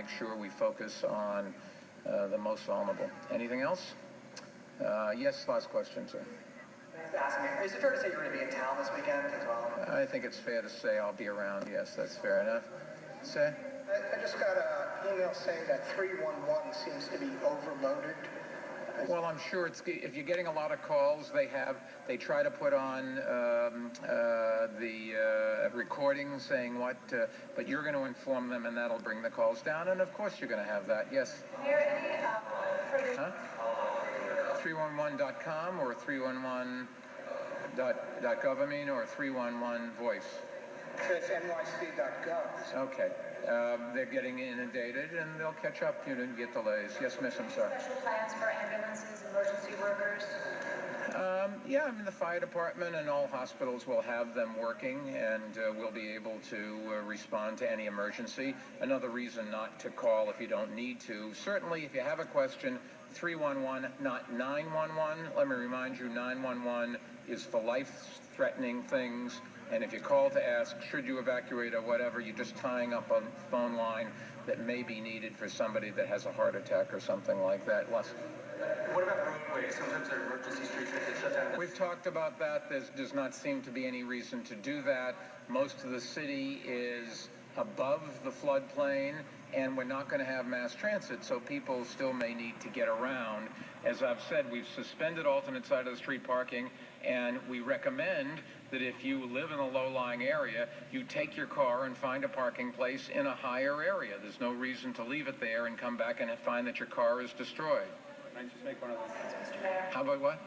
make sure we focus on the most vulnerable. Anything else? Yes, last question, sir. Is it fair to say you're going to be in town this weekend as well? I think it's fair to say I'll be around. Yes, that's fair enough. Say? I just got an email saying that 311 seems to be overloaded. Well, I'm sure if you're getting a lot of calls, they try to put on the recording saying what, but you're going to inform them, and that'll bring the calls down. And of course, you're going to have that. Yes. Huh? 311.com or 311.gov, I mean, or 311 voice. It says nyc.gov. Okay. They're getting inundated, and they'll catch up. You didn't get delays. Yes, miss, I'm sorry. Special plans for ambulances, emergency workers? Yeah, I mean, the fire department and all hospitals will have them working, and we'll be able to respond to any emergency. Another reason not to call if you don't need to. Certainly, if you have a question, 311, not 911. Let me remind you, 911 is for life-threatening things. And if you call to ask, should you evacuate or whatever, you're just tying up a phone line that may be needed for somebody that has a heart attack or something like that. Les? What about roadways? Sometimes there are emergency streets that get shut down. We've talked about that. There does not seem to be any reason to do that. Most of the city is above the floodplain, and we're not going to have mass transit, so people still may need to get around. As I've said, we've suspended alternate side of the street parking, and we recommend that if you live in a low-lying area, you take your car and find a parking place in a higher area. There's no reason to leave it there and come back and find that your car is destroyed. Can I just make one of those? Mr. Mayor. How about what?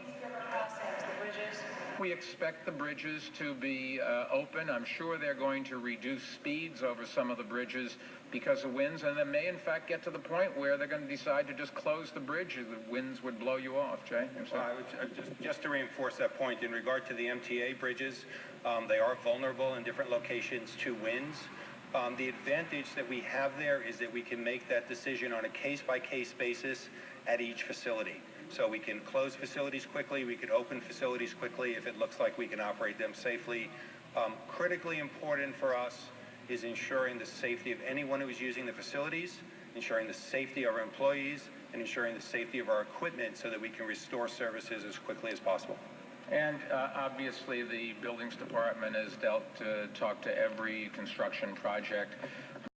Crossings, the bridges? We expect the bridges to be open. I'm sure they're going to reduce speeds over some of the bridges because of winds, and they may in fact get to the point where they're going to decide to just close the bridge. The winds would blow you off. Jay? Just to reinforce that point, in regard to the MTA bridges, they are vulnerable in different locations to winds. The advantage that we have there is that we can make that decision on a case-by-case basis at each facility. So we can close facilities quickly, we could open facilities quickly if it looks like we can operate them safely. Critically important for us is ensuring the safety of anyone who is using the facilities, ensuring the safety of our employees, and ensuring the safety of our equipment so that we can restore services as quickly as possible. And obviously the buildings department has talked to every construction project.